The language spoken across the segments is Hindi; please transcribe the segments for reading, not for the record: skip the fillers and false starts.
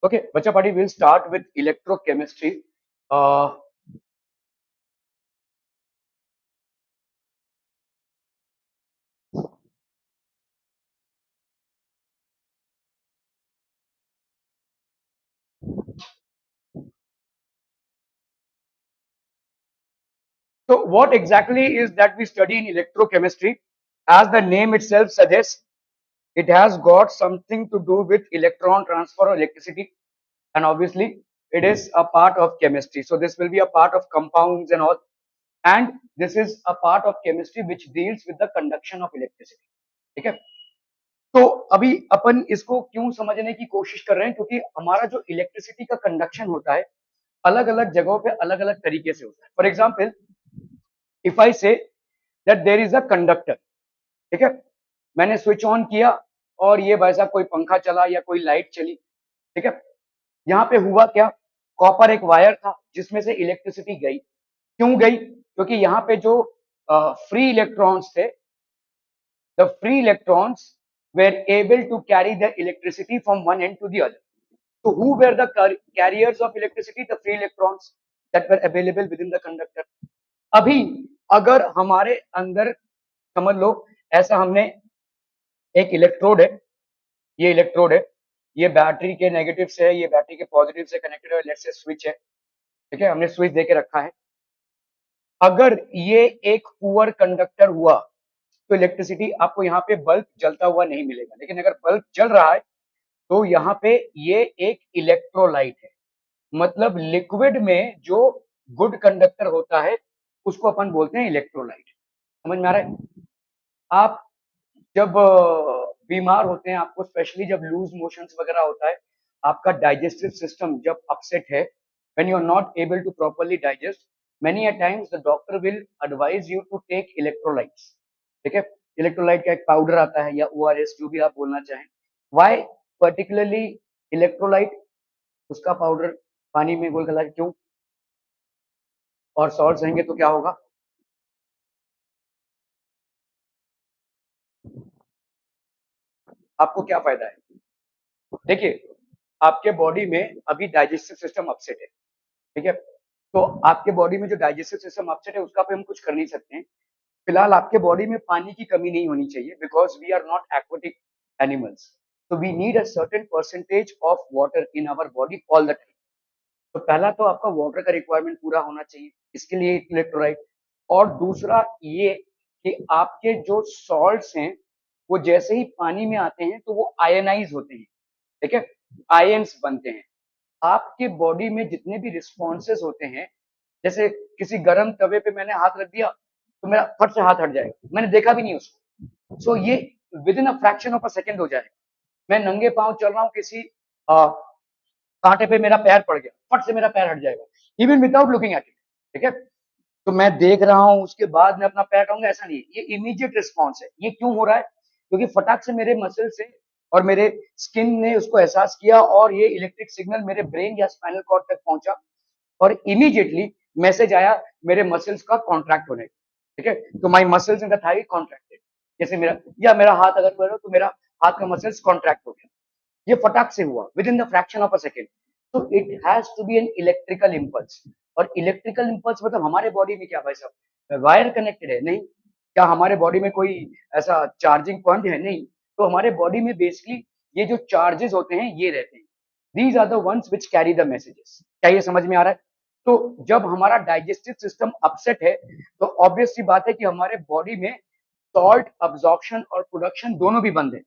Okay, Bacha Party will start with electrochemistry. Uh, so, what exactly is that we study in electrochemistry? As the name itself suggests, it has got something to do with electron transfer or electricity, and obviously, it is a part of chemistry. So, this will be a part of compounds and all, and this is a part of chemistry which deals with the conduction of electricity. ठीक है? तो अभी अपन इसको क्यों समझने की कोशिश कर रहे हैं, क्योंकि हमारा जो इलेक्ट्रिसिटी का कंडक्शन होता है अलग अलग जगहों पे अलग अलग तरीके से होता है. For example, if I say that there is a conductor, ठीक है, मैंने स्विच ऑन किया और ये भाई साहब कोई पंखा चला या कोई लाइट चली, ठीक है, यहाँ पे हुआ क्या, कॉपर एक वायर था जिसमें से इलेक्ट्रिसिटी गई. क्यों गई? क्योंकि यहाँ पे जो फ्री इलेक्ट्रॉन्स थे, the free electrons were able to carry the electricity from one end to the other. So who were the carriers of electricity? The free electrons that were available within the conductor. अभी अगर हमारे अंदर समझ लो ऐसा, हमने एक इलेक्ट्रोड है, ये इलेक्ट्रोड है, ये बैटरी के नेगेटिव से है, ये बैटरी के पॉजिटिव से कनेक्टेड है, लेट्स से स्विच है, ठीक है, हमने स्विच देके रखा है. अगर ये एक पुअर कंडक्टर हुआ तो इलेक्ट्रिसिटी आपको यहाँ पे बल्ब जलता हुआ नहीं मिलेगा, लेकिन अगर बल्ब जल रहा है तो यहाँ पे ये एक इलेक्ट्रोलाइट है. मतलब लिक्विड में जो गुड कंडक्टर होता है उसको अपन बोलते हैं इलेक्ट्रोलाइट. समझ में आ रहा है? आप जब बीमार होते हैं, आपको स्पेशली जब लूज मोशंस वगैरह होता है, आपका डाइजेस्टिव सिस्टम जब अपसेट है, when you are not able to properly digest, many a times the doctor will advise you to take electrolytes. ठीक है, इलेक्ट्रोलाइट का एक पाउडर आता है या ओआरएस, जो भी आप बोलना चाहें. Why particularly electrolyte? उसका पाउडर पानी में घोल कर, क्यों? और सॉल्ट रहेंगे तो क्या होगा? आपको क्या फायदा है? देखिए, आपके बॉडी में अभी डाइजेस्टिव सिस्टम अपसेट है, ठीक है, तो आपके बॉडी में जो डाइजेस्टिव सिस्टम अपसेट है उसका पे हम कुछ कर नहीं सकते हैं. फिलहाल आपके बॉडी में पानी की कमी नहीं होनी चाहिए, because we are not aquatic animals. तो we need a certain percentage of water in our body all the time. तो पहला तो आपका वाटर का रिक्वायरमेंट पूरा होना चाहिए, इसके लिए इलेक्ट्रोलाइट. और दूसरा ये कि आपके जो सॉल्ट्स हैं वो जैसे ही पानी में आते हैं तो वो आयनाइज होते हैं, ठीक है, आयंस बनते हैं. आपके बॉडी में जितने भी रिस्पॉन्सेज होते हैं, जैसे किसी गर्म तवे पे मैंने हाथ रख दिया तो मेरा फट से हाथ हट जाएगा, मैंने देखा भी नहीं उसको. सो ये with in a fraction of a second हो जाएगा. मैं नंगे पांव चल रहा हूँ, किसी कांटे पे मेरा पैर पड़ गया, फट से मेरा पैर हट जाएगा, even without looking at it. ठीक है, तो मैं देख रहा हूँ उसके बाद मैं अपना पैर हटाऊंगा, ऐसा नहीं है. ये इमीडिएट रिस्पॉन्स है. ये क्यों हो रहा है? क्योंकि फटाक से मेरे मसल से और मेरे स्किन ने उसको एहसास किया और ये इलेक्ट्रिक सिग्नल मेरे ब्रेन या स्पाइनल कॉर्ड तक पहुंचा और इमीडिएटली मैसेज आया मेरे मसल्स का कॉन्ट्रैक्ट होने. ठीक है, तो my muscles in the thigh contracted. जैसे मेरा या मेरा हाथ अगर करो तो मेरा हाथ का मसल्स कॉन्ट्रैक्ट हो गया. ये फटाक से हुआ within the fraction of a second. तो it has to be an electrical impulse. और इलेक्ट्रिकल इम्पल्स मतलब हमारे बॉडी में क्या भाई साहब वायर कनेक्टेड है? नहीं. क्या हमारे बॉडी में कोई ऐसा चार्जिंग पॉइंट है? नहीं. तो हमारे बॉडी में बेसिकली ये जो चार्जेस होते हैं ये रहते हैं. These are the ones which carry the messages. क्या ये समझ में आ रहा है? तो जब हमारा डाइजेस्टिव सिस्टम अपसेट है तो ऑब्वियस सी बात है कि हमारे बॉडी में सॉल्ट अब्जॉर्प्शन और प्रोडक्शन दोनों भी बंद है,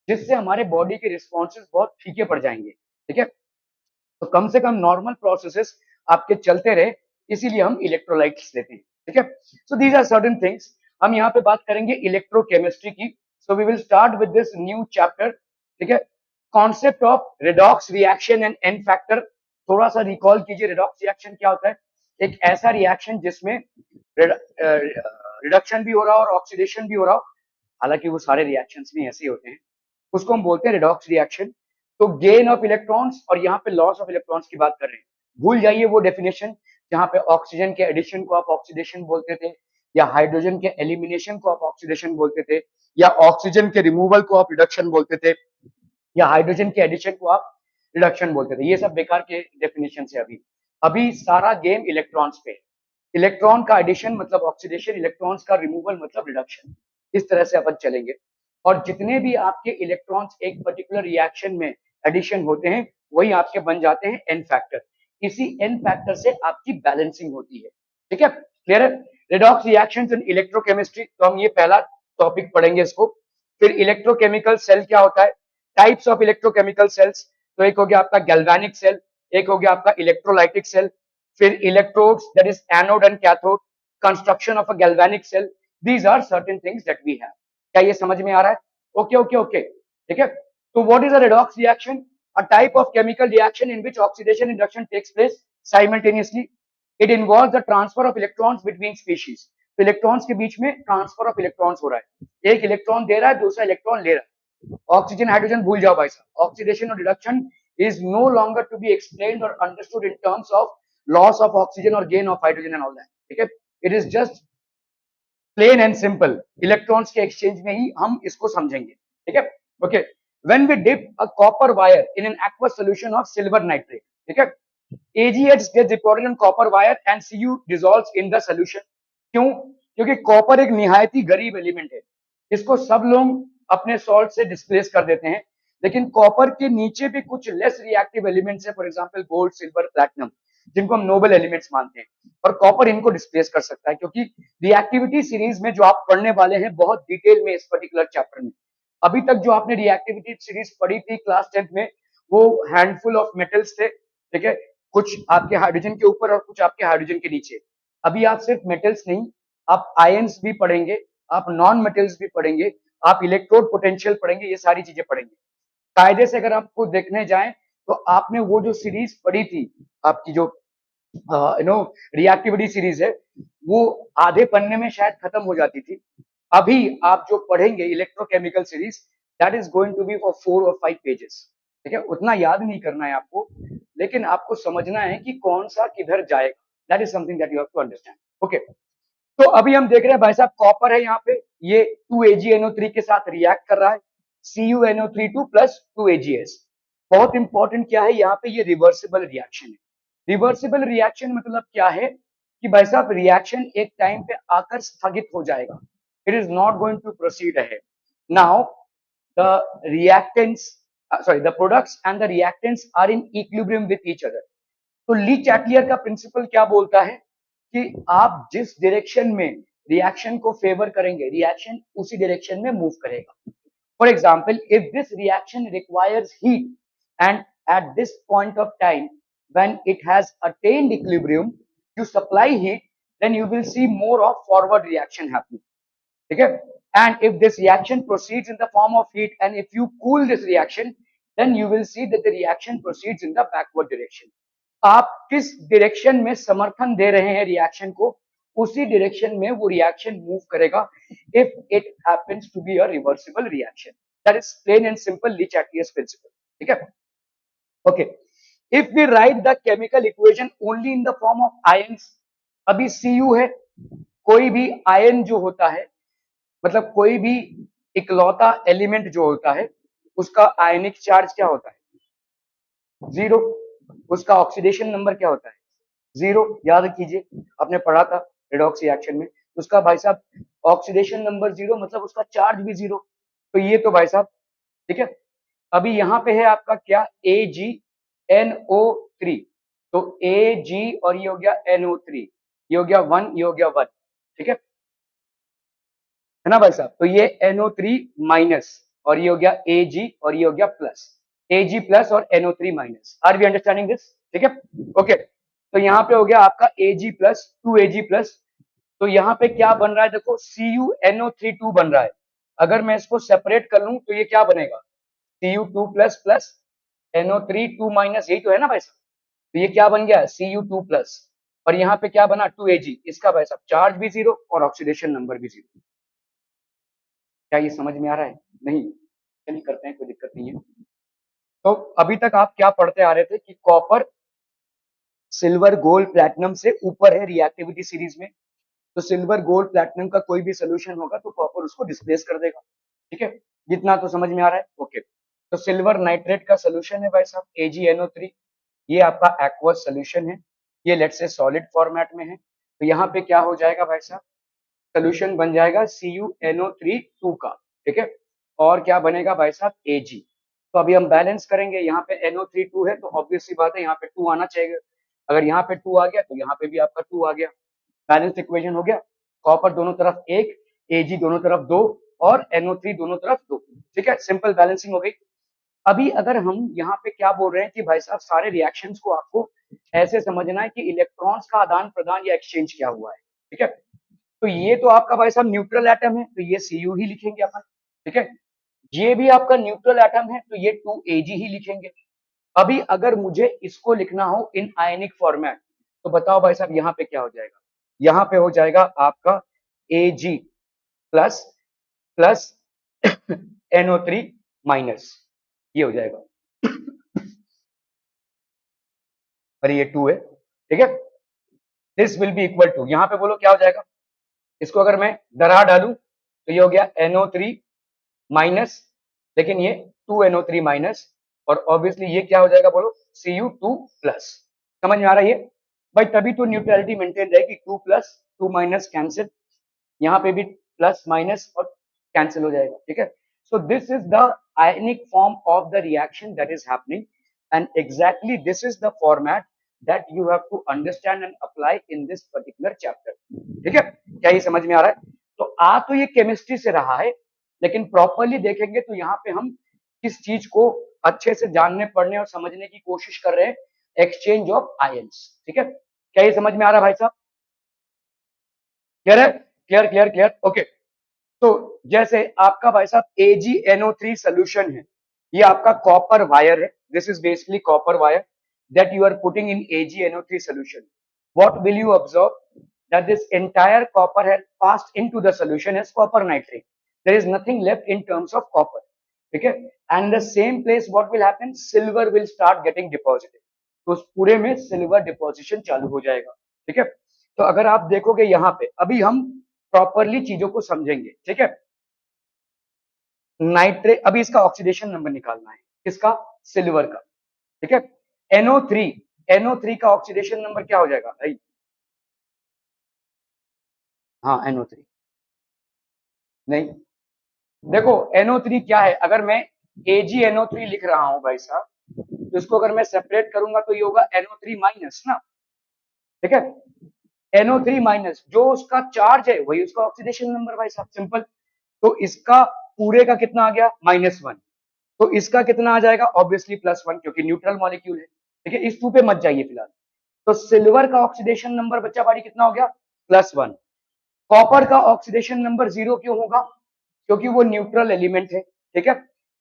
जिससे हमारे बॉडी के रिस्पॉन्सेज बहुत फीके पड़ जाएंगे. ठीक है, तो कम से कम नॉर्मल प्रोसेसेस आपके चलते रहे, इसीलिए हम इलेक्ट्रोलाइट्स लेते हैं. ठीक है, so these are certain things. हम यहाँ पे बात करेंगे इलेक्ट्रोकेमिस्ट्री की. So we will start with this new chapter. ठीक है, concept of redox reaction and n factor. थोड़ा सा रिकॉल कीजिए, रिडॉक्स रिएक्शन क्या होता है? एक ऐसा रिएक्शन जिसमें रिडक्शन भी हो रहा हो और ऑक्सीडेशन भी हो रहा हो. हालांकि वो सारे रिएक्शंस भी ऐसे ही होते हैं, उसको हम बोलते हैं रिडॉक्स रिएक्शन. तो गेन ऑफ इलेक्ट्रॉन्स और यहाँ पे लॉस ऑफ इलेक्ट्रॉन्स की बात कर रहे हैं. भूल जाइए वो डेफिनेशन जहाँ पे ऑक्सीजन के एडिशन को आप ऑक्सीडेशन बोलते थे, या हाइड्रोजन के एलिमिनेशन को आप ऑक्सीडेशन बोलते थे, या ऑक्सीजन के रिमूवल को आप रिडक्शन बोलते थे, या हाइड्रोजन के एडिशन को आप रिडक्शन बोलते थे। ये सब बेकार के डेफिनेशन है। अभी अभी सारा गेम इलेक्ट्रॉन्स पे। इलेक्ट्रॉन का एडिशन मतलब ऑक्सीडेशन, इलेक्ट्रॉन्स का रिमूवल मतलब रिडक्शन। इस तरह से अपन चलेंगे। और जितने भी आपके इलेक्ट्रॉन्स एक पर्टिकुलर रिएक्शन में एडिशन होते हैं, वही आपके बन जाते हैं एन फैक्टर। इसी एन फैक्टर से आपकी बैलेंसिंग होती है। ठीक है, क्लियर है? रेडॉक्स रिएक्शंस इन इलेक्ट्रोकेमिस्ट्री, तो हम ये पहला टॉपिक पढ़ेंगे इसको। फिर इलेक्ट्रोकेमिकल सेल क्या होता है, टाइप्स ऑफ इलेक्ट्रोकेमिकल सेल्स। तो एक हो गया आपका गैल्वेनिक सेल, एक हो गया आपका इलेक्ट्रोलाइटिक सेल, फिर electrodes that is anode and cathode, construction of a galvanic cell. These are certain things that we have. क्या ये समझ में आ रहा है? ओके ओके ओके, ठीक है। तो what is a redox reaction? A type of chemical reaction in which oxidation reduction takes place simultaneously. It involves the transfer of electrons between species. तो इलेक्ट्रॉन्स के बीच में ट्रांसफर ऑफ इलेक्ट्रॉन्स हो रहा है। एक इलेक्ट्रॉन दे रहा है, दूसरा इलेक्ट्रॉन ले रहा है। ऑक्सीजन हाइड्रोजन भूल जाओ भाई साहब। ऑक्सीडेशन और reduction is no longer to be explained or understood in terms of loss of oxygen or gain of hydrogen and all that. ठीक है, it is just plain and simple electrons के एक्सचेंज में ही हम इसको समझेंगे। ठीक है, okay. When we dip a copper wire in an aqueous solution of silver nitrate, ठीक है, AgH gets deposited on copper wire and Cu dissolves in the solution। क्यों? क्योंकि कॉपर एक निहायती गरीब एलिमेंट है। इसको सब लोग अपने सॉल्ट से डिस्प्लेस कर देते हैं, लेकिन कॉपर के नीचे भी कुछ लेस रिएक्टिव एलिमेंट्स है, for example gold, silver, platinum, जिनको हम नोबल एलिमेंट्स मानते हैं। और कॉपर इनको डिस्प्लेस कर सकता है, क्योंकि रिएक्टिविटी सीरीज में जो आप पढ़ने वाले हैं बहुत डिटेल में इस पर्टिकुलर चैप्टर में, अभी तक जो आपने रिएक्टिविटी सीरीज पढ़ी थी क्लास 10th में, वो हैंडफुल ऑफ मेटल्स थे। ठीक है, कुछ आपके हाइड्रोजन के ऊपर और कुछ आपके हाइड्रोजन के नीचे। अभी आप सिर्फ मेटल्स नहीं, आप आयंस भी पढ़ेंगे, आप नॉन मेटल्स भी पढ़ेंगे, आप इलेक्ट्रोड पोटेंशियल पढ़ेंगे, ये सारी चीजें पढ़ेंगे। कायदे से अगर आपको देखने जाएं तो आपने वो जो सीरीज पढ़ी थी, आपकी जो रिएक्टिविटी सीरीज है, वो आधे पन्ने में शायद खत्म हो जाती थी। अभी आप जो पढ़ेंगे electrochemical series, that is going to be for 4 और 5 पेजेस। ठीक है, उतना याद नहीं करना है आपको, लेकिन आपको समझना है कि कौन सा किधर जाएगा। That is something that you have to understand. Okay, तो अभी हम देख रहे हैं भाई साहब, कॉपर है यहाँ पे, ये 2AgNO3 के साथ रिएक्ट कर रहा है, CuNO32 प्लस 2AgS। बहुत इंपॉर्टेंट क्या है यहाँ पे, ये रिवर्सिबल रिएक्शन है। रिवर्सिबल रिएक्शन मतलब क्या है कि भाई साहब रिएक्शन एक टाइम पे आकर स्थगित हो जाएगा। It is not going to proceed ahead. Now the reactants, sorry, the products and the reactants are in equilibrium with each other. तो ली चैटलियर का प्रिंसिपल क्या बोलता है कि आप जिस डायरेक्शन में रिएक्शन को फेवर करेंगे, रिएक्शन उसी डायरेक्शन में मूव करेगा। For example, if this reaction requires heat and at this point of time when it has attained equilibrium to supply heat, then you will see more of forward reaction happening. ठीक है, and if this reaction proceeds in the form of heat and if you cool this reaction, then you will see that the reaction proceeds in the backward direction. आप किस डायरेक्शन में समर्थन दे रहे हैं रिएक्शन को, उसी डायरेक्शन में वो रिएक्शन मूव करेगा if it happens to be a reversible reaction. That is plain and simple Le Chatelier's principle. ठीक है, okay. If we write the chemical equation only in the form of ions, अभी Cu है, कोई भी आयन जो होता है, मतलब कोई भी इकलौता एलिमेंट जो होता है, उसका आयनिक चार्ज क्या होता है? 0। उसका ऑक्सीडेशन नंबर क्या होता है? 0। याद कीजिए, आपने पढ़ा था रेडॉक्स रिएक्शन में, उसका भाई साहब ऑक्सीडेशन नंबर 0 मतलब उसका चार्ज भी 0। तो ये तो भाई साहब, ठीक है। अभी यहाँ पे है आपका क्या, AgNO3। तो Ag और ये हो गया NO3, ये हो गया 1, ये हो गया 1। ठीक है ना भाई साहब? तो ये NO3 माइनस और ये हो गया Ag और ये हो गया प्लस, Ag प्लस और NO3 minus. Are we understanding this? ठीक है, ओके। तो यहाँ पे हो गया आपका Ag प्लस 2Ag प्लस। तो यहाँ पे क्या बन रहा है, देखो CuNO32 बन रहा है। अगर मैं इसको सेपरेट कर लूं तो ये क्या बनेगा, Cu2 plus plus NO3 2 minus, यही तो है ना भाई साहब? तो ये क्या बन गया, Cu2 प्लस। और यहाँ पे क्या बना, 2Ag। इसका भाई साहब चार्ज भी 0 और ऑक्सीडेशन नंबर भी 0। क्या ये समझ में आ रहा है? नहीं? चलिए करते हैं, कोई दिक्कत नहीं है। तो अभी तक आप क्या पढ़ते आ रहे थे कि कॉपर सिल्वर गोल्ड प्लैटिनम से ऊपर है रिएक्टिविटी सीरीज में। तो सिल्वर गोल्ड प्लैटिनम का कोई भी सोल्यूशन होगा तो कॉपर उसको डिस्प्लेस कर देगा। ठीक है, जितना तो समझ में आ रहा है? ओके। तो सिल्वर नाइट्रेट का सोल्यूशन है भाई साहब AgNO3, ये आपका एक्वस सोल्यूशन है, ये लेट्स से सॉलिड फॉर्मेट में है। तो यहाँ पे क्या हो जाएगा भाई साहब, सोल्यूशन बन जाएगा CuNO3 का, ठीक है। और क्या बनेगा भाई साहब Ag। तो अभी हम बैलेंस करेंगे, यहाँ पे NO3 2 है तो ऑब्वियस सी बात है यहाँ पे 2 आना चाहिए। अगर यहाँ पे 2 आ गया तो यहाँ पे भी आपका 2 आ गया, बैलेंस इक्वेशन हो गया। कॉपर दोनों तरफ 1, Ag दोनों तरफ 2 और NO3 दोनों तरफ 2, ठीक है, सिंपल बैलेंसिंग हो गई। अभी अगर हम यहाँ पे क्या बोल रहे हैं कि भाई साहब सारे रिएक्शंस को आपको ऐसे समझना है कि इलेक्ट्रॉन्स का आदान प्रदान या एक्सचेंज क्या हुआ है, ठीक है। तो ये तो आपका भाई साहब न्यूट्रल एटम है तो ये Cu ही लिखेंगे अपन, ठीक है। ये भी आपका न्यूट्रल एटम है तो ये 2Ag ही लिखेंगे। अभी अगर मुझे इसको लिखना हो इन आयनिक फॉर्मेट तो बताओ भाई साहब यहाँ पे क्या हो जाएगा, यहाँ पे हो जाएगा आपका Ag plus plus NO3 minus, ये हो जाएगा। अरे ये 2 है, ठीक है। This will be equal to, यहाँ पे बोलो क्या हो जाएगा, इसको अगर मैं दरार डालूं तो ये हो गया NO3 माइनस, लेकिन ये 2NO3 माइनस, और ऑब्वियसली ये क्या हो जाएगा बोलो Cu2 प्लस। समझ में आ रहा है ये भाई, तभी तो न्यूट्रलिटी मेंटेन रहेगी, 2 प्लस 2 माइनस कैंसिल, यहाँ पे भी प्लस माइनस और कैंसिल हो जाएगा, ठीक है। So this is the ionic form of the reaction that is happening and exactly this is the format that you have to understand and apply in this particular chapter, ठीक है। क्या ये समझ में आ रहा है? तो आ तो ये केमिस्ट्री से रहा है, लेकिन प्रॉपरली देखेंगे तो यहाँ पे हम किस चीज को अच्छे से जानने पढ़ने और समझने की कोशिश कर रहे हैं, एक्सचेंज ऑफ आयंस, ठीक है। क्या ये समझ में आ रहा है भाई साहब? क्लियर है? Clear clear clear, okay. तो जैसे आपका भाई साहब AgNO3 सोल्यूशन है, ये आपका कॉपर वायर है, this is basically copper wire that you are putting in AgNO3 solution. What will you observe? That this entire copper has passed into the solution as copper nitrate. There is nothing left in terms of copper. ठीक है? And the same place what will happen? Silver will start getting deposited. तो उस पूरे में सिल्वर डिपोजिशन चालू हो जाएगा, ठीक है। तो अगर आप देखोगे यहाँ पे, अभी हम प्रॉपरली चीजों को समझेंगे, ठीक है। नाइट्रेट, अभी इसका ऑक्सीडेशन नंबर निकालना है, किसका? सिल्वर का, ठीक है। NO3 का ऑक्सीडेशन नंबर क्या हो जाएगा भाई? हाँ NO3 नहीं, देखो NO3 क्या है, अगर मैं AgNO3 लिख रहा हूं भाई साहब, तो इसको अगर मैं सेपरेट करूंगा तो ये होगा NO3 माइनस ना, ठीक है। NO3 माइनस, जो उसका चार्ज है वही उसका ऑक्सीडेशन नंबर भाई साहब, सिंपल। तो इसका पूरे का कितना आ गया? -1। तो इसका कितना आ जाएगा? ऑब्वियसली +1, क्योंकि न्यूट्रल मॉलिक्यूल है, ठीक है। इस 2 पे मत जाइए फिलहाल। तो सिल्वर का ऑक्सीडेशन नंबर बच्चा बाड़ी कितना हो गया? +1। कॉपर का ऑक्सीडेशन नंबर 0 क्यों होगा? क्योंकि वो न्यूट्रल एलिमेंट है, ठीक है।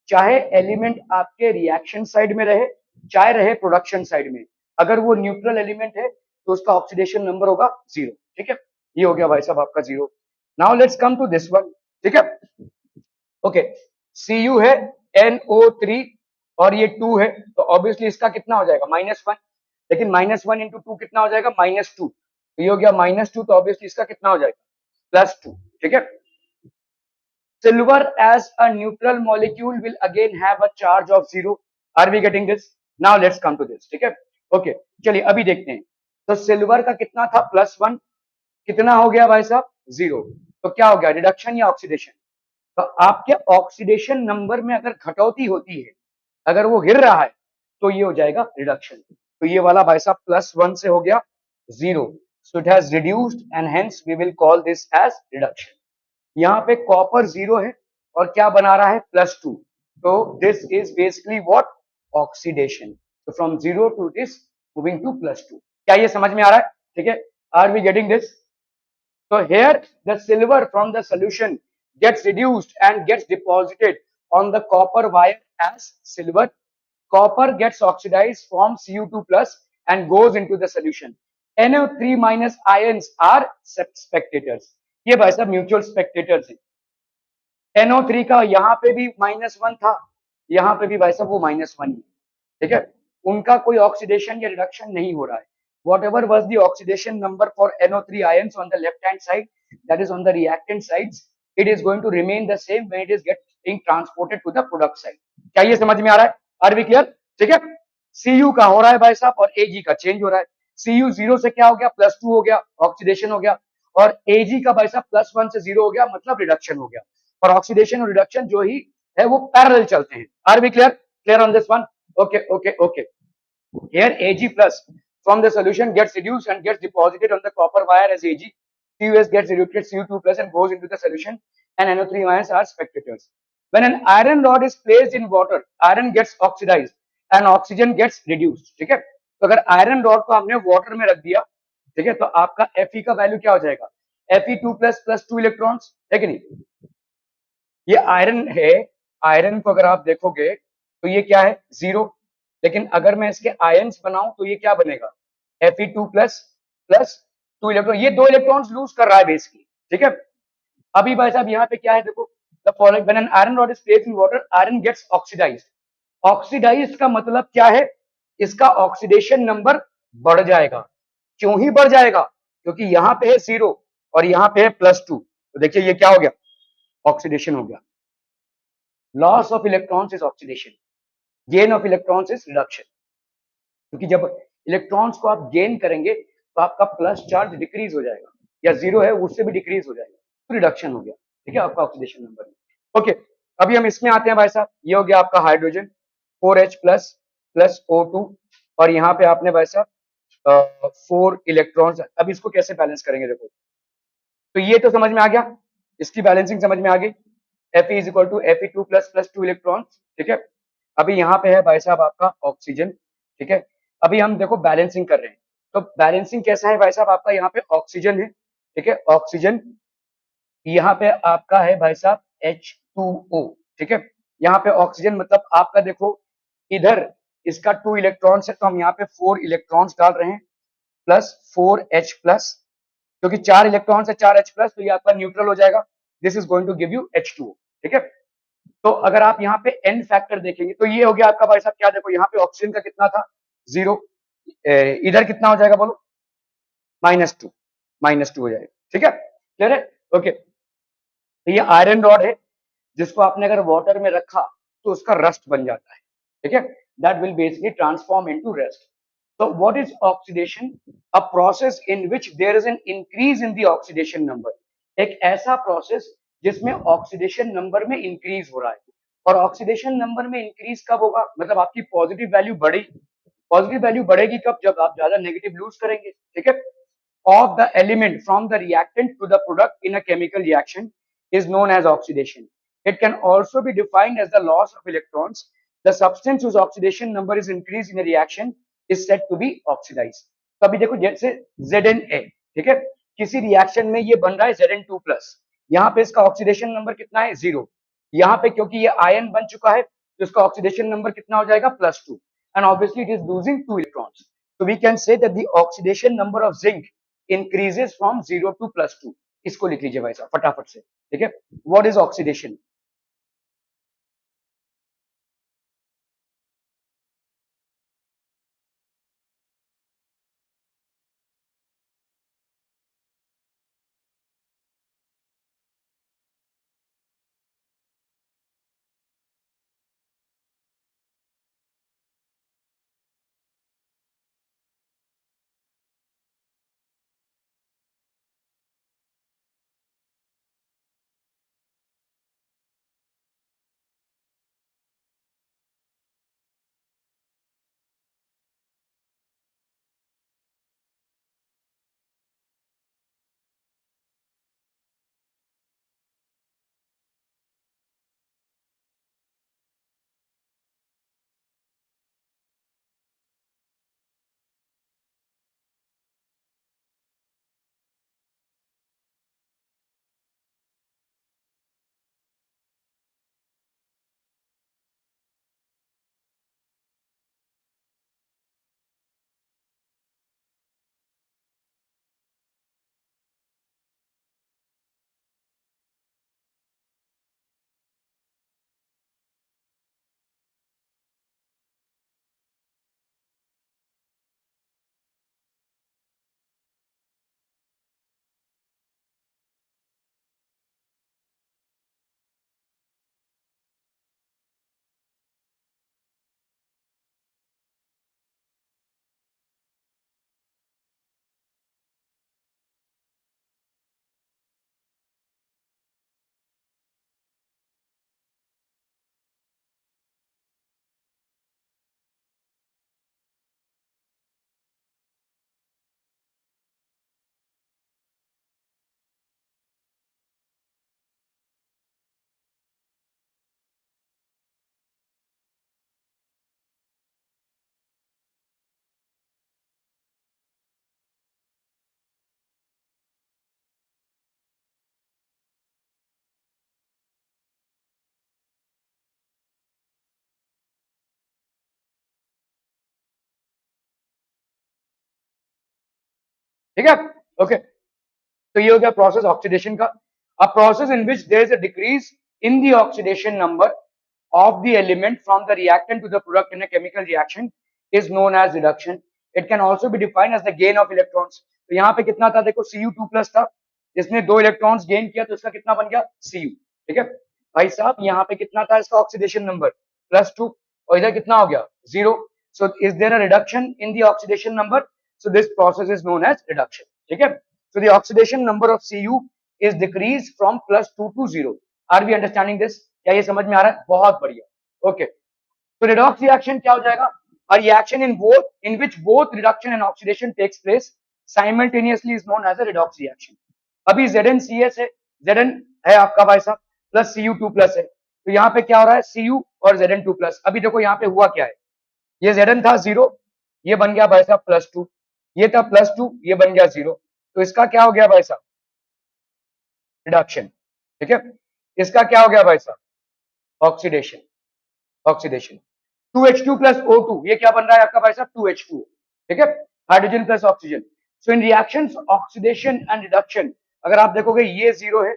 चाहे एलिमेंट आपके रिएक्शन साइड में रहे, चाहे रहे प्रोडक्शन साइड में, अगर वो न्यूट्रल एलिमेंट है तो उसका ऑक्सीडेशन नंबर होगा 0, ठीक है। ये हो गया भाई साहब आपका 0। Now let's come to this one, ठीक है, ओके। Cu है NO3 और ये 2 है, तो ऑब्वियसली इसका कितना हो जाएगा? -1। लेकिन -1 इंटू 2 कितना हो जाएगा? -2। तो ये हो गया -2, तो ऑब्वियसली इसका कितना हो जाएगा? +2, ठीक है। Silver as a neutral molecule will again have a charge of 0. Are we getting this? Now let's come to this, ठीक है, ओके। चलिए अभी देखते हैं। तो सिल्वर का कितना था? +1, कितना हो गया भाई साहब? 0। तो क्या हो गया? रिडक्शन या ऑक्सीडेशन? तो आपके ऑक्सीडेशन नंबर में अगर घटौती होती है, अगर वो गिर रहा है, तो ये हो जाएगा रिडक्शन। तो ये वाला भाई साहब +1 से हो गया 0, so it has reduced and hence we will call this as reduction. यहाँ पे कॉपर 0 है और क्या बना रहा है? +2। तो this is basically what? Oxidation. तो from 0 to this moving to +2। क्या ये समझ में आ रहा है? ठीक है, are we getting this? So here the silver from the solution gets reduced and gets deposited on the copper wire as silver. Copper gets oxidized, forms Cu2 plus and goes into the solution. NO3 minus ions are spectators. ये भाई साहब म्यूचुअल स्पेक्टेटर्स है। NO3 का यहाँ पे भी -1 था, यहाँ पे भी भाई साहब वो -1 ही, ठीक है। उनका कोई ऑक्सीडेशन या रिडक्शन नहीं हो रहा है। Whatever was the oxidation number for NO3 ions on the left hand side, that is on the reactant sides, it is going to remain the same when it is getting transported to the product side. क्या ये समझ में आ रहा है? Are we clear? ठीक है, सी यू का हो रहा है भाई साहब और ए जी का चेंज हो रहा है। सी यू जीरो से क्या हो गया, प्लस 2 हो गया, ऑक्सीडेशन हो गया। और ए जी का भाई साहब +1 से 0 हो गया, मतलब रिडक्शन हो गया। और ऑक्सीडेशन और रिडक्शन जो ही है वो पैरेलल चलते हैं। Are we clear? Clear on this one? Okay okay okay. Here Ag plus from the solution gets reduced and gets deposited on the copper wire as Ag. CuS gets reduced Cu2 plus and goes into the solution, and NO3 ions are spectators. When an iron rod is placed in water, iron gets oxidized and oxygen gets reduced. ठीक है, तो अगर आयरन रॉड को हमने वाटर में रख दिया, ठीक है, तो आपका Fe का वैल्यू क्या हो जाएगा, Fe2 प्लस 2 इलेक्ट्रॉन्स, है कि नहीं? ये आयरन है, आयरन को अगर आप देखोगे तो ये क्या है, 0। लेकिन अगर मैं इसके आयंस बनाऊं तो ये क्या बनेगा, Fe2 प्लस 2 इलेक्ट्रॉन, ये 2 इलेक्ट्रॉन्स लूज कर रहा है बेसिकली। ठीक है, अभी भाई साहब यहाँ पे क्या है, देखो, the following when an iron rod is placed in water, iron gets oxidised. Oxidised का मतलब क्या है, इसका ऑक्सीडेशन नंबर बढ़ जाएगा। क्यों ही बढ़ जाएगा, क्योंकि यहाँ पे है 0 और यहाँ पे है +2, तो देखिए ये क्या हो गया, ऑक्सीडेशन हो गया। Loss of electrons is oxidation, gain of electrons is reduction. क्योंकि जब इलेक्ट्रॉन्स को आप गेन करेंगे तो आपका प्लस चार्ज डिक्रीज हो जाएगा, या 0 है उससे भी डिक्रीज हो जाएगा, तो रिडक्शन हो गया। ठीक है, आपका ऑक्सीडेशन नंबर। ओके, अभी हम इसमें आते हैं भाई साहब, ये हो गया आपका हाइड्रोजन 4H प्लस O2, और यहाँ पे आपने भाई साहब 4 इलेक्ट्रॉन्स। अब इसको कैसे बैलेंस करेंगे, देखो, तो ये तो समझ में आ गया, इसकी बैलेंसिंग समझ में आ गई, Fe is equal to Fe2 plus 2 electrons. ठीक है, अभी यहाँ पे है भाई साहब आपका ऑक्सीजन। ठीक है, अभी हम देखो बैलेंसिंग कर रहे हैं, तो बैलेंसिंग कैसा है भाई साहब, आपका यहाँ पे ऑक्सीजन है। ठीक है, ऑक्सीजन, यहाँ पे आपका है भाई साहब H2O। ठीक है, यहाँ पे ऑक्सीजन मतलब आपका देखो, इधर इसका 2 इलेक्ट्रॉन्स है, तो हम यहाँ पे 4 इलेक्ट्रॉन्स डाल रहे हैं, +4H प्लस, क्योंकि 4 इलेक्ट्रॉन्स है 4H प्लस, तो ये आपका न्यूट्रल हो जाएगा। This is going to give you H2O। ठीक है, तो अगर आप यहाँ पे एन फैक्टर देखेंगे तो ये हो गया आपका भाई साहब, क्या देखो यहाँ पे ऑक्सीजन का कितना था, 0, इधर कितना हो जाएगा बोलो, -2, -2 हो जाएगा। ठीक है, क्लियर है? ओके, तो ये आयरन रॉड है, जिसको आपने अगर वाटर में रखा तो उसका रस्ट बन जाता है। ठीक है, that will basically transform into rust. So what is oxidation? A process in which there is an increase in the oxidation number. एक ऐसा प्रोसेस जिसमें ऑक्सीडेशन नंबर में इंक्रीज हो रहा है। और ऑक्सीडेशन नंबर में इंक्रीज कब होगा, मतलब आपकी पॉजिटिव वैल्यू बढ़ेगी। पॉजिटिव वैल्यू बढ़ेगी कब, जब आप ज्यादा नेगेटिव लूज करेंगे। ठीक है, of the element from the reactant to the product in a chemical reaction is known as oxidation. It can also be defined as the loss of electrons. The substance whose oxidation number is increased in a reaction is said to be oxidized. तो अभी देखो जैसे ZnA, ठीक है, किसी रिएक्शन में ये बन रहा है Zn2 प्लस, यहाँ पे इसका ऑक्सीडेशन नंबर कितना है, 0। यहाँ पे क्योंकि ये आयन बन चुका है तो इसका ऑक्सीडेशन नंबर कितना हो जाएगा, +2, and obviously it is losing 2 electrons. So we can say that the oxidation number of zinc increases from 0 to +2। इसको लिख लीजिए भाई साहब फटाफट से। ठीक है, व्हाट इज ऑक्सीडेशन? ठीक है, ओके। तो ये हो गया प्रोसेस ऑक्सीडेशन का। A process in which there is a decrease in the oxidation number of the element from the reactant to the product in a chemical reaction is known as reduction. It can also be defined as the gain of electrons. तो यहाँ पे कितना था देखो, Cu2 प्लस था, इसने 2 इलेक्ट्रॉन्स गेन किया तो इसका कितना बन गया Cu। ठीक है भाई साहब, यहाँ पे कितना था इसका ऑक्सीडेशन नंबर +2 और इधर कितना हो गया 0। So is there a reduction in the oxidation number, so this process is known as reduction. ठीक है, so the oxidation number of Cu is decreased from +2 to 0। Are we understanding this? क्या ये समझ में आ रहा है? बहुत बढ़िया, ओके। तो रिडॉक्स रिएक्शन क्या हो जाएगा? A reaction in which both reduction and oxidation takes place simultaneously is known as a redox reaction। अभी ZnCS है, Zn है आपका भाई साहब प्लस Cu2 प्लस है, तो यहाँ पे क्या हो रहा है Cu और Zn2 प्लस। अभी देखो यहाँ पे हुआ क्या है, ये Zn था 0, ये बन गया भाई साहब +2, ये था +2, ये बन गया 0, तो इसका क्या हो गया भाई साहब रिडक्शन। ठीक है, इसका क्या हो गया भाई साहब oxidation. Oxidation 2H2 plus O2, ये क्या बन रहा है आपका भाई साहब 2H2। ठीक है, hydrogen plus oxygen. So in reactions oxidation and reduction, अगर आप देखोगे ये 0 है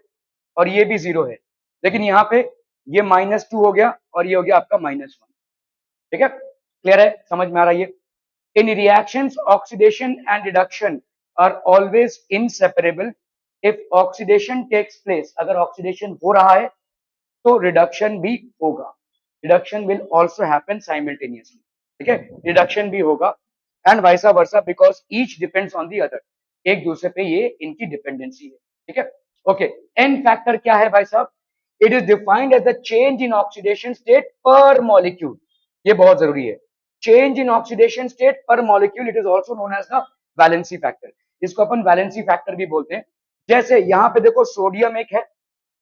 और ये भी 0 है, लेकिन यहाँ पे ये -2 हो गया और ये हो गया आपका -1। ठीक है, क्लियर है, समझ में आ रहा है ये? In reactions oxidation and reduction are always inseparable. If oxidation takes place, अगर ऑक्सीडेशन हो रहा है तो रिडक्शन भी होगा। Reduction will also happen simultaneously. ठीक है, रिडक्शन भी होगा and vice versa, because each depends on the other. एक दूसरे पे ये इनकी डिपेंडेंसी है। ठीक है, ओके। एन फैक्टर क्या है भाई साहब? It is defined as the change in oxidation state per molecule. ये बहुत जरूरी है, change in oxidation state per molecule. It is also known as the valency factor. इसको अपन वैलेंसी फैक्टर भी बोलते हैं। जैसे यहाँ पे देखो सोडियम एक है,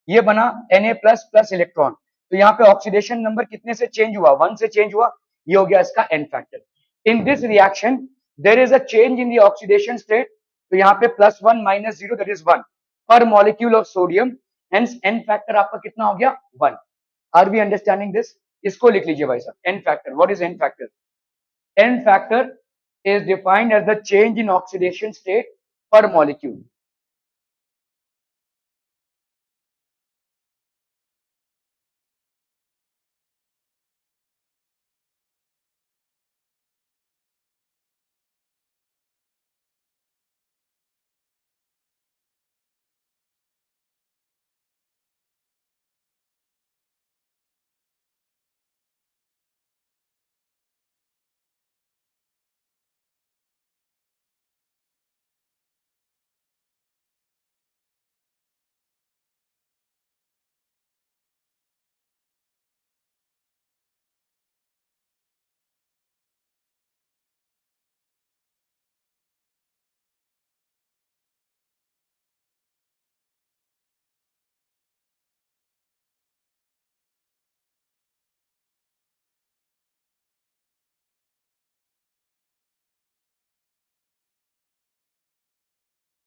ये बना Na प्लस प्लस इलेक्ट्रॉन, तो यहाँ पे ऑक्सीडेशन नंबर कितने से चेंज हुआ? 1 से चेंज हुआ, ये हो गया इसका n factor. In this reaction there is a change in the oxidation state, तो यहाँ पे +1 -0 that is 1 per molecule of sodium, hence n factor आपका कितना हो गया 1। Are we understanding this? इसको लिख लीजिए भाई साहब, n factor. What is n factor? N factor is defined as the change in oxidation state per molecule।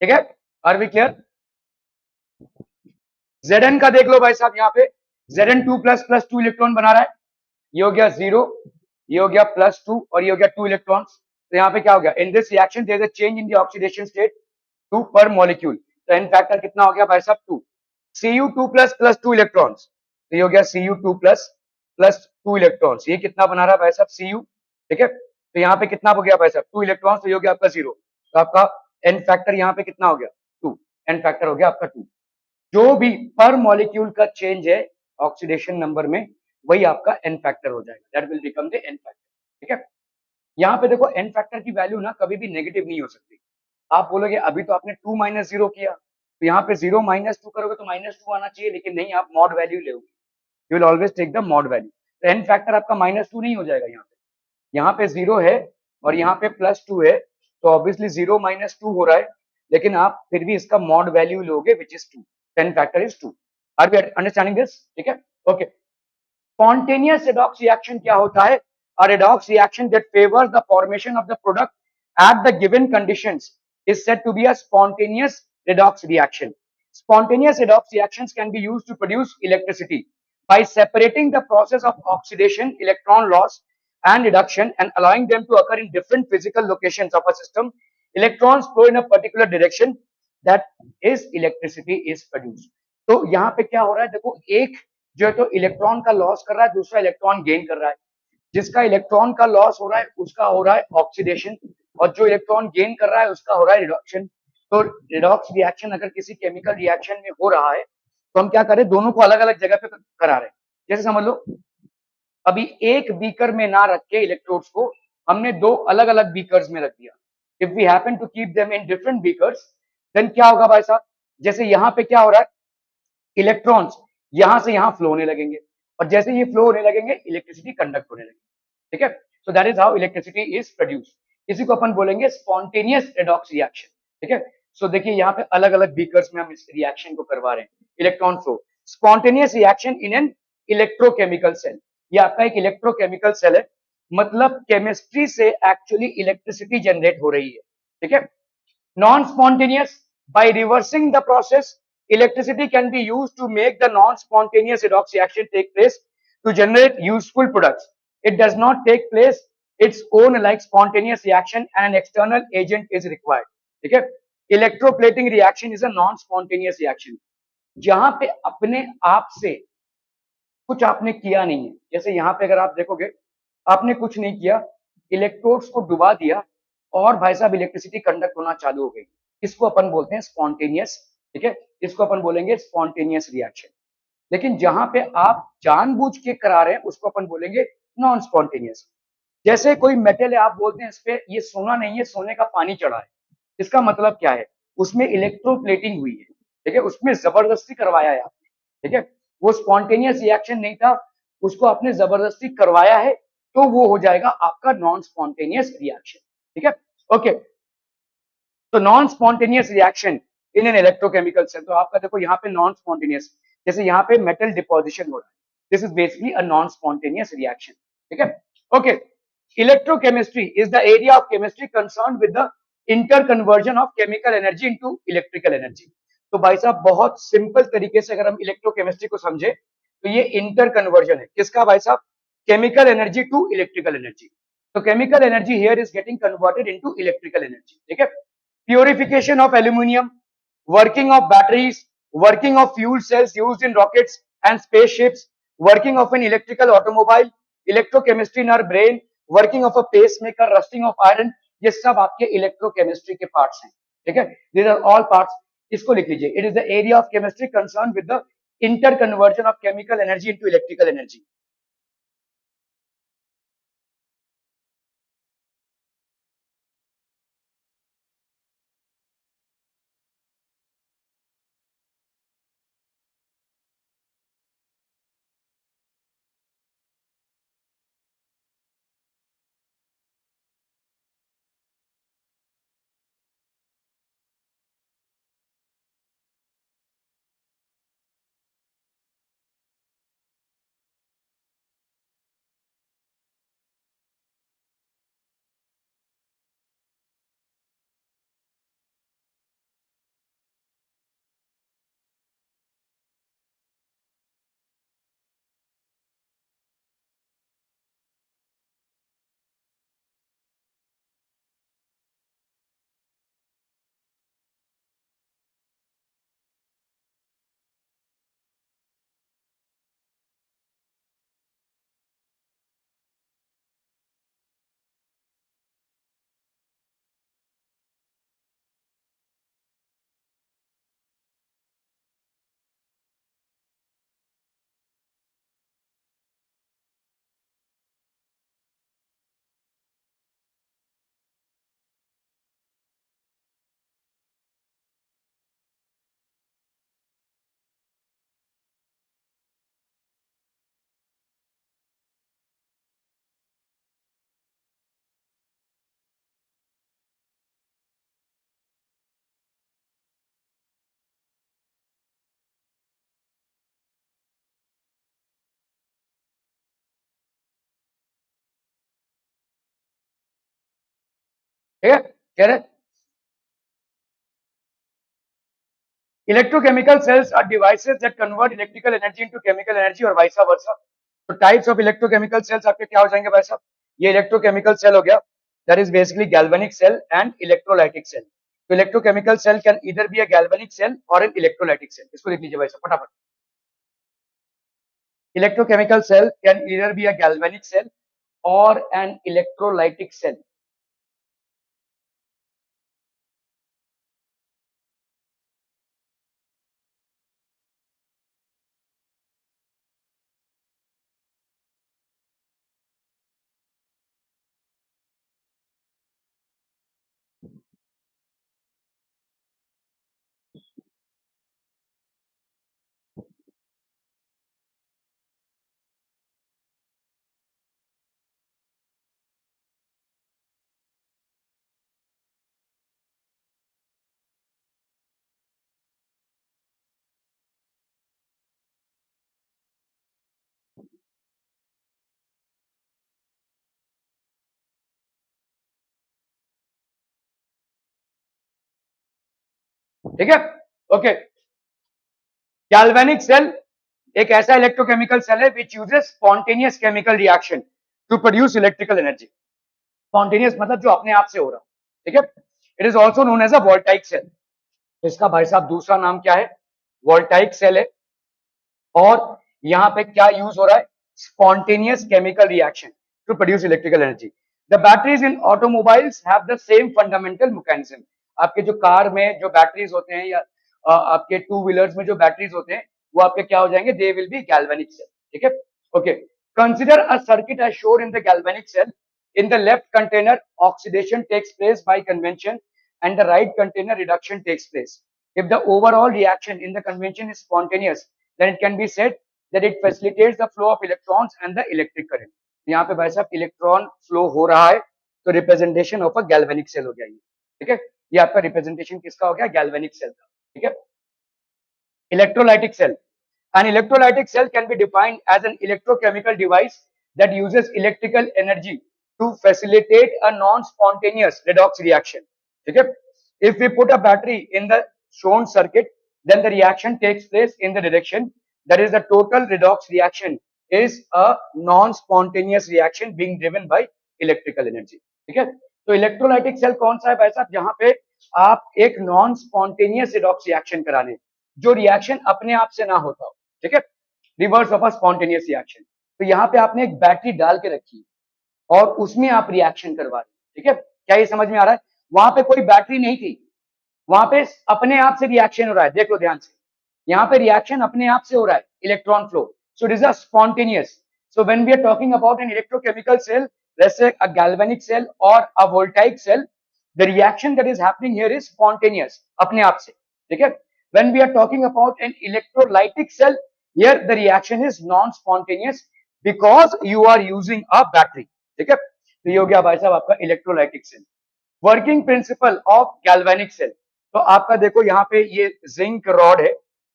ठीक है, आर वी क्लियर? Zn का देख लो भाई साहब, यहाँ पे Zn2 प्लस प्लस 2 इलेक्ट्रॉन बना रहा है, ये हो गया 0, ये हो गया +2 और ये हो गया 2 इलेक्ट्रॉन्स। तो यहाँ पे क्या हो गया? In this reaction there is a change in the oxidation state 2 per molecule, तो एन फैक्टर कितना हो गया भाई साहब 2। Cu2 प्लस प्लस 2 इलेक्ट्रॉन्स, तो ये हो गया Cu2 प्लस प्लस 2 इलेक्ट्रॉन्स, ये कितना बना रहा है भाई साहब Cu। ठीक है, तो यहाँ पे कितना हो गया भाई साहब 2 इलेक्ट्रॉन्स, तो ये हो गया आपका 0, तो आपका एन फैक्टर यहाँ पे कितना हो गया 2, एन फैक्टर हो गया आपका 2। जो भी पर मॉलिक्यूल का चेंज है ऑक्सीडेशन नंबर में, वही आपका एन फैक्टर हो जाएगा, that will become the n factor. ठीक है, यहाँ पे देखो एन फैक्टर की वैल्यू ना कभी भी नेगेटिव नहीं हो सकती। आप बोलोगे अभी तो आपने 2 - 0 किया, तो यहाँ पे 0 - 2 करोगे तो -2 आना चाहिए, लेकिन नहीं, आप मॉड वैल्यू लोगे, you will always take the mod value. तो एन फैक्टर आपका -2 नहीं हो जाएगा, यहाँ पे 0 है और यहाँ पे +2 है, तो ऑब्वियसली 0 - 2 हो रहा है, लेकिन आप फिर भी इसका मॉड वैल्यू लोगे which is 2, 10 factor is 2। Are we understanding this? ठीक है, ओके। Spontaneous redox reaction क्या होता है? A redox reaction that favors the formation of the product at the given conditions is said to be a spontaneous redox reaction। Spontaneous redox reactions can be used to produce electricity by separating the process of oxidation, electron loss, and reduction and allowing them to occur in different physical locations of a system electrons flow in a particular direction, that is electricity is produce. तो यहाँ पे क्या हो रहा है, देखो एक जो है तो इलेक्ट्रॉन का लॉस कर रहा है, दूसरा इलेक्ट्रॉन गेन कर रहा है। जिसका इलेक्ट्रॉन का लॉस हो रहा है उसका हो रहा है ऑक्सीडेशन, और जो इलेक्ट्रॉन गेन कर रहा है उसका हो रहा है रिडक्शन। तो रिडॉक्स रिएक्शन अगर किसी केमिकल रिएक्शन में हो रहा है तो हम क्या करें, दोनों को अलग अलग जगह पे करा रहे हैं। जैसे समझ लो अभी एक बीकर में ना रख के इलेक्ट्रोड्स को हमने दो अलग अलग बीकर्स में रख दिया। If we happen to keep them in different beakers, then क्या होगा भाई साहब, जैसे यहाँ पे क्या हो रहा है, इलेक्ट्रॉन्स यहां से यहां फ्लो होने लगेंगे, और जैसे ये फ्लो होने लगेंगे इलेक्ट्रिसिटी कंडक्ट होने लगेगी। ठीक है, so that is how electricity is produce. इसी को अपन बोलेंगे स्पॉन्टेनियस रेडॉक्स रिएक्शन। ठीक है, सो देखिए यहाँ पे अलग अलग बीकर्स में हम इस रिएक्शन को करवा रहे हैं, electron flow. Spontaneous reaction in an electrochemical cell, ये आपका एक इलेक्ट्रोकेमिकल सेल है, मतलब केमिस्ट्री से एक्चुअली इलेक्ट्रिसिटी जनरेट हो रही है। ठीक है, non-spontaneous, by reversing the process, electricity can be used to make the non-spontaneous redox reaction take place to generate useful products. It does not take place its own like spontaneous reaction, and an external agent is required. ठीक है, electroplating reaction is a non spontaneous reaction, जहां पे अपने आप से कुछ आपने किया नहीं है। जैसे यहाँ पे अगर आप देखोगे आपने कुछ नहीं किया, इलेक्ट्रोड्स को डुबा दिया और भाई साहब इलेक्ट्रिसिटी कंडक्ट होना चालू हो गई, इसको अपन बोलते हैं स्पॉन्टेनियस। ठीक है, इसको अपन बोलेंगे स्पॉन्टेनियस रिएक्शन। लेकिन जहां पे आप जानबूझ के करा रहे हैं उसको अपन बोलेंगे नॉन स्पॉन्टेनियस। जैसे कोई मेटल है, आप बोलते हैं इस पे ये सोना नहीं है, सोने का पानी चढ़ा है, इसका मतलब क्या है, उसमें इलेक्ट्रोप्लेटिंग हुई है। ठीक है, उसमें जबरदस्ती करवाया है आपने। ठीक है, वो स्पॉन्टेनियस रिएक्शन नहीं था, उसको आपने जबरदस्ती करवाया है, तो वो हो जाएगा आपका नॉन स्पॉन्टेनियस रिएक्शन। ठीक है, ओके, तो non spontaneous reaction in an electrochemical cell, तो आपका देखो यहाँ पे नॉन स्पॉन्टेनियस, जैसे यहाँ पे मेटल डिपोजिशन हो रहा है, this is basically a non spontaneous reaction. ठीक है, okay, electrochemistry is the area of chemistry concern with the interconversion of chemical energy into electrical energy. तो भाई साहब बहुत सिंपल तरीके से अगर हम इलेक्ट्रोकेमिस्ट्री को समझे तो ये इंटर कन्वर्जन है, किसका भाई साहब, chemical energy to electrical energy. तो chemical energy here is getting converted into electrical energy. ठीक है, purification of aluminium, working of batteries, working of fuel cells used in rockets and spaceships, working of an electrical automobile, electrochemistry in our brain, working of a pacemaker, rusting of iron, ये सब आपके इलेक्ट्रोकेमिस्ट्री के पार्ट्स हैं। ठीक है, these are all parts, इसको लिख लीजिए, it is the area of chemistry concerned with the interconversion of chemical energy into electrical energy. ठीक है, कह रहे electrochemical cells are devices that convert electrical energy into chemical energy और vice versa। तो टाइप्स ऑफ इलेक्ट्रोकेमिकल सेल्स आपके क्या हो जाएंगे भाई साहब, ये इलेक्ट्रोकेमिकल सेल हो गया, that is basically galvanic cell and electrolytic cell. तो electrochemical cell can either be a galvanic cell or an electrolytic cell. इसको लिख लीजिए भाई साहब फटाफट. Electrochemical cell can either be a galvanic cell or an electrolytic cell. ठीक है, ओके. गैल्वेनिक सेल एक ऐसा इलेक्ट्रोकेमिकल सेल है which uses spontaneous chemical reaction to produce electrical energy. Spontaneous मतलब जो अपने आप से हो रहा. ठीक है. It is also known as a voltaic cell. इसका भाई साहब दूसरा नाम क्या है? वोल्टाइक सेल है. और यहां पे क्या यूज हो रहा है? Spontaneous chemical reaction to produce electrical energy. The batteries in automobiles have the same fundamental mechanism. आपके जो कार में जो बैटरीज होते हैं या आपके टू व्हीलर्स में जो बैटरीज होते हैं वो आपके क्या हो जाएंगे? They will be galvanic cell. ठीक है, okay. Consider a circuit as shown in the galvanic cell. In the left container, oxidation takes place by convention, and the right container, reduction takes place. If the overall reaction in the convention is spontaneous, then it can be said that it facilitates the flow of electrons and the electric current. यहाँ पे भाई साहब इलेक्ट्रॉन फ्लो हो रहा है तो representation of a galvanic cell हो गया ये. ठीक है, ये आपका रिप्रेजेंटेशन किसका हो गया? गैल्वेनिक सेल का. ठीक है. Electrolytic cell. An electrolytic cell can be defined as an electrochemical device that uses electrical energy to facilitate a non-spontaneous redox reaction. Okay? If we put a battery in the shown circuit, then the reaction takes place in the direction that is the total redox reaction is a non-spontaneous reaction being driven by electrical energy. ठीक है, तो इलेक्ट्रोलाइटिक सेल कौन सा है भाई साहब? जहां पे आप एक नॉन स्पॉन्टेनियस रिडॉक्स रिएक्शन कराने, जो रिएक्शन अपने आप से ना होता हो. ठीक है, reverse of a spontaneous reaction. तो यहाँ पे आपने एक बैटरी डाल के रखी और उसमें आप रिएक्शन करवा रहे. ठीक है, क्या ये समझ में आ रहा है? वहां पे कोई बैटरी नहीं थी, वहां पे अपने आप से रिएक्शन हो रहा है. देख लो ध्यान से, यहाँ पे रिएक्शन अपने आप से हो रहा है, electron flow. So it is a spontaneous. So when we are talking about an electrochemical cell, let's say a galvanic cell or a voltaic cell, the reaction that is happening here is spontaneous, अपने आप से. ठीक है. When we are talking about an electrolytic cell, here the reaction is non-spontaneous because you are using a battery. ठीक है, तो ये हो गया भाई साहब आपका electrolytic cell. Working principle of galvanic cell. तो आपका देखो यहाँ पे ये जिंक रॉड है.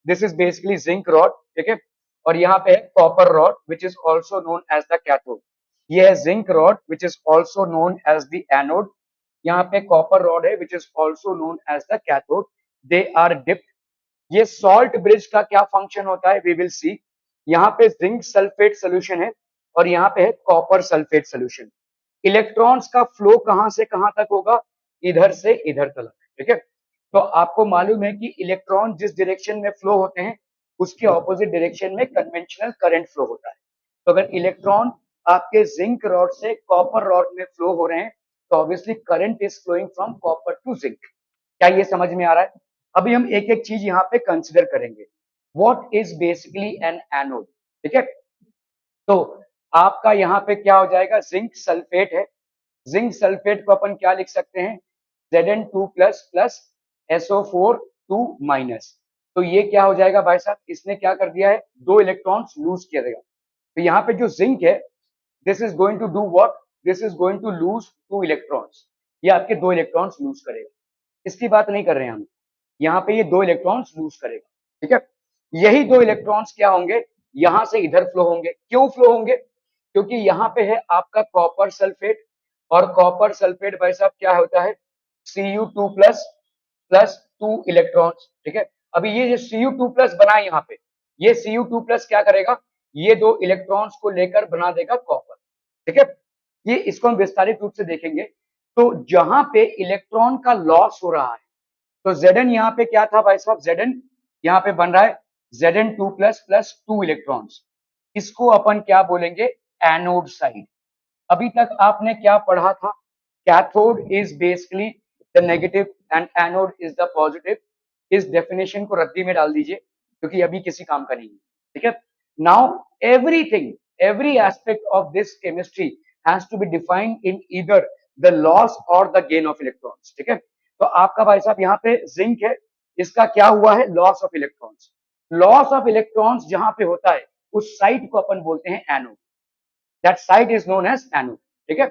This is basically zinc rod. ठीक है, और यहाँ पे है copper rod which is also known as the cathode. ये है zinc rod which is also known as the anode. यहाँ पे कॉपर रॉड है which is also known as the cathode. They are dipped. ये सॉल्ट ब्रिज का क्या फंक्शन होता है वी विल सी. यहाँ पे जिंक सल्फेट सोल्यूशन है और यहाँ पे है कॉपर सल्फेट सोल्यूशन. इलेक्ट्रॉन्स का फ्लो कहां से कहां तक होगा? इधर से इधर तक. ठीक है, तो आपको मालूम है कि इलेक्ट्रॉन जिस डायरेक्शन में फ्लो होते हैं उसके ऑपोजिट डायरेक्शन में कन्वेंशनल करंट फ्लो होता है. तो अगर इलेक्ट्रॉन आपके जिंक रॉड से कॉपर रॉड में फ्लो हो रहे हैं तो obviously current is flowing from copper to zinc. क्या ये समझ में आ रहा है? अभी हम एक एक चीज यहाँ पे कंसिडर करेंगे. What is basically N anode. ठीक है, तो आपका यहाँ पे क्या हो जाएगा? जिंक सल्फेट है. जिंक सल्फेट को अपन क्या लिख सकते हैं? Zn2 plus plus SO4 2 minus. तो ये क्या हो जाएगा भाई साहब? इसने क्या कर दिया है? दो इलेक्ट्रॉन्स लूज किया जाएगा. तो यहाँ पे जो जिंक है this is going to do what? This is going to lose two electrons. ये आपके दो इलेक्ट्रॉन्स लूज करेगा. इसकी बात नहीं कर रहे हैं हम. यहाँ पे ये दो इलेक्ट्रॉन्स लूज करेगा. ठीक है, यही दो इलेक्ट्रॉन्स क्या होंगे? यहां से इधर फ्लो होंगे. क्यों फ्लो होंगे? क्योंकि यहाँ पे है आपका कॉपर सल्फेट और कॉपर सल्फेट भाई साहब क्या होता है? Cu2 plus plus 2 electrons. ठीक है, अभी ये जो Cu2 प्लस बना है यहाँ पे, ये Cu2 प्लस क्या करेगा? ये दो इलेक्ट्रॉन्स को लेकर बना देगा कॉपर. ठीक है, ये इसको हम विस्तारित रूप से देखेंगे. तो जहां पे इलेक्ट्रॉन का लॉस हो रहा है, तो Zn यहाँ पे क्या था भाई साहब, Zn यहाँ पे बन रहा है Zn2 प्लस प्लस 2 इलेक्ट्रॉन्स। इसको अपन क्या बोलेंगे, एनोड साइड। अभी तक आपने क्या पढ़ा था, cathode is basically the negative and anode is the positive. इस डेफिनेशन को रद्दी में डाल दीजिए क्योंकि अभी किसी काम का नहीं है, ठीक है। Now everything, every aspect of this chemistry has to be defined in either the loss or the gain of electrons, ठीक है। तो आपका भाई साहब यहाँ पे जिंक है, इसका क्या हुआ है, loss of electrons. Loss of electrons जहां पे होता है उस साइट को अपन बोलते हैं anode, that site is known as anode, ठीक है।